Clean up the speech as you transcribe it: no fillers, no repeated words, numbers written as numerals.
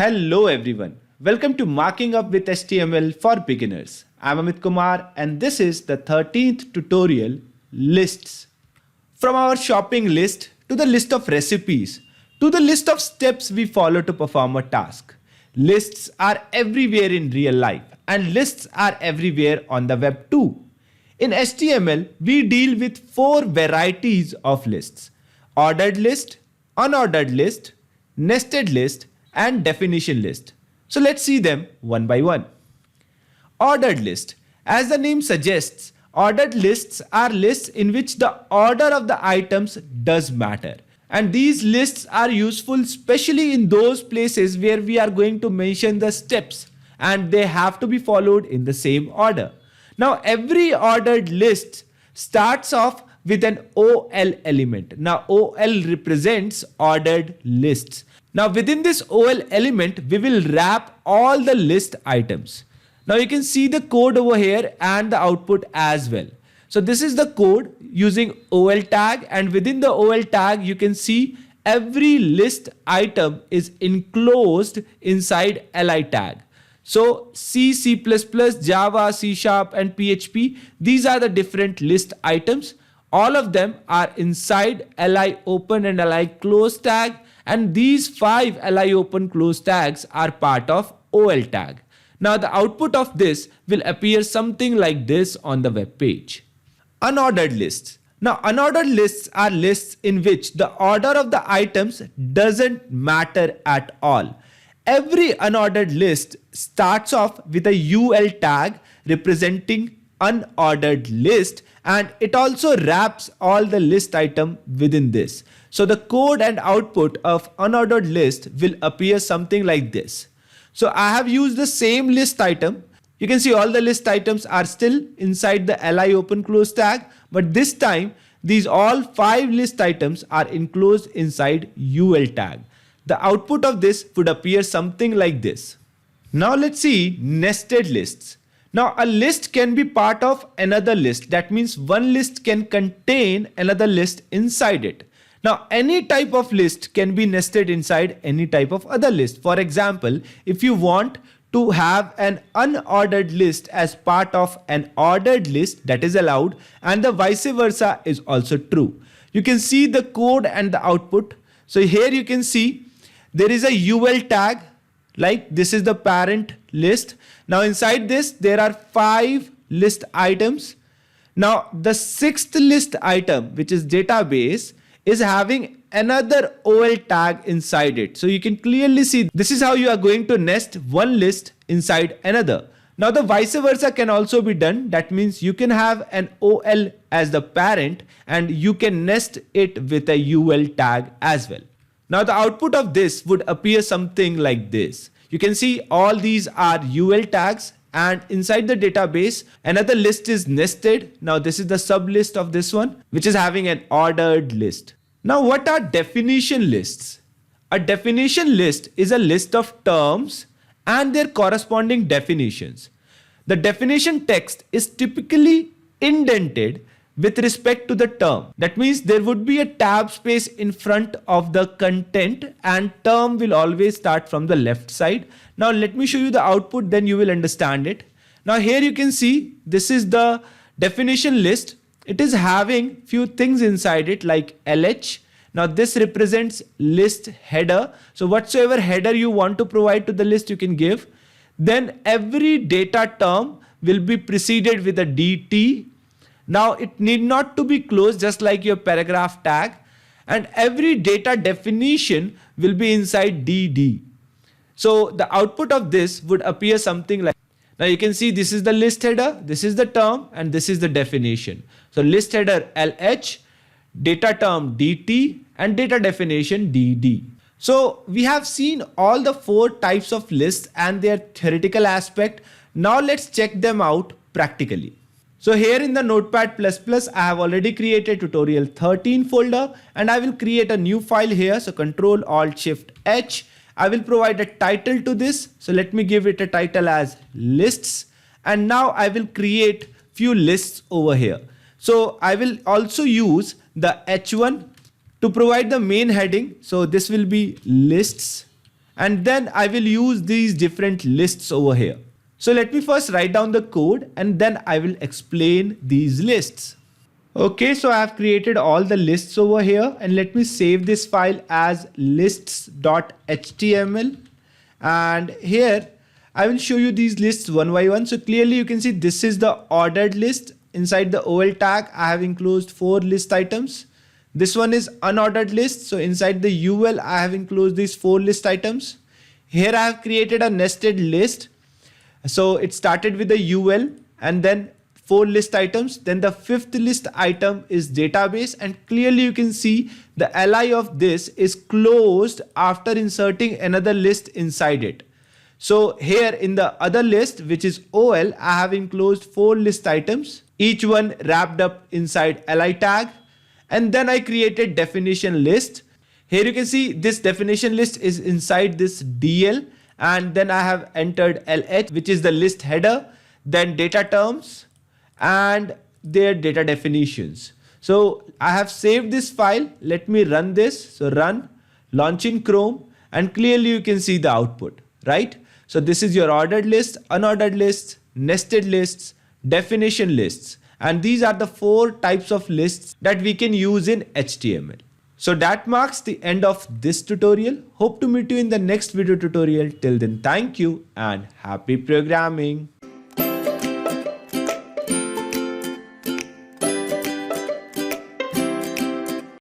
Hello everyone. Welcome to Marking Up with HTML for Beginners. I'm Amit Kumar and this is the 13th tutorial, Lists. From our shopping list to the list of recipes to the list of steps we follow to perform a task. Lists are everywhere in real life and lists are everywhere on the web too. In HTML, we deal with 4 varieties of lists: ordered list, unordered list, nested list, and definition list. So let's see them one by one. Ordered list. As the name suggests, ordered lists are lists in which the order of the items does matter. And these lists are useful especially in those places where we are going to mention the steps and they have to be followed in the same order. Now every ordered list starts off with an OL element. Now OL represents ordered lists. Now within this OL element, we will wrap all the list items. Now you can see the code over here and the output as well. So this is the code using OL tag, and within the OL tag you can see every list item is enclosed inside li tag. So C, C++, Java, C#, and PHP, these are the different list items. All of them are inside li open and li close tag, and these 5 li open close tags are part of OL tag. Now the output of this will appear something like this on the web page. Unordered lists. Now unordered lists are lists in which the order of the items doesn't matter at all. Every unordered list starts off with a UL tag representing unordered list, and it also wraps all the list item within this. So the code and output of unordered list will appear something like this. So I have used the same list item. You can see all the list items are still inside the li open close tag, but this time these all 5 list items are enclosed inside UL tag. The output of this would appear something like this. Now let's see nested lists. Now a list can be part of another list. That means one list can contain another list inside it. Now any type of list can be nested inside any type of other list. For example, if you want to have an unordered list as part of an ordered list, that is allowed, and the vice versa is also true. You can see the code and the output. So here you can see there is a UL tag, like this is the parent list. Now inside this there are 5 list items. Now the 6th list item, which is database, is having another OL tag inside it. So you can clearly see this is how you are going to nest one list inside another. Now the vice versa can also be done. That means you can have an OL as the parent and you can nest it with a UL tag as well. Now the output of this would appear something like this. You can see all these are UL tags, and inside the database another list is nested. Now this is the sub list of this one, which is having an ordered list. Now what are definition lists? A definition list is a list of terms and their corresponding definitions. The definition text is typically indented with respect to the term. That means there would be a tab space in front of the content and term will always start from the left side. Now let me show you the output, then you will understand it. Now here you can see this is the definition list. It is having few things inside it like LH. Now this represents list header. So whatsoever header you want to provide to the list you can give. Then every data term will be preceded with a DT. Now it need not to be closed, just like your paragraph tag, and every data definition will be inside DD. So the output of this would appear something like, now you can see this is the list header, this is the term, and this is the definition. So list header LH, data term DT, and data definition DD. So we have seen all the 4 types of lists and their theoretical aspect. Now let's check them out practically. So here in the Notepad++, I have already created tutorial 13 folder, and I will create a new file here. So Control Alt Shift H. I will provide a title to this. So let me give it a title as lists. And now I will create few lists over here. So I will also use the H1 to provide the main heading. So this will be lists. And then I will use these different lists over here. So let me first write down the code and then I will explain these lists. Okay, so I have created all the lists over here and let me save this file as lists.html. And here I will show you these lists one by one. So clearly you can see this is the ordered list. Inside the OL tag, I have enclosed 4 list items. This one is unordered list. So inside the UL, I have enclosed these 4 list items. Here I have created a nested list. So it started with the UL and then 4 list items. Then the 5th list item is database, and clearly you can see the li of this is closed after inserting another list inside it. So here in the other list, which is OL, I have enclosed 4 list items, each one wrapped up inside li tag. And then I created definition list. Here you can see this definition list is inside this DL, and then I have entered LH, which is the list header, then data terms and their data definitions. So I have saved this file. Let me run this. So run, launch in Chrome, and clearly you can see the output, right? So this is your ordered list, unordered lists, nested lists, definition lists. And these are the 4 types of lists that we can use in HTML. So that marks the end of this tutorial. Hope to meet you in the next video tutorial. Till then, thank you and happy programming.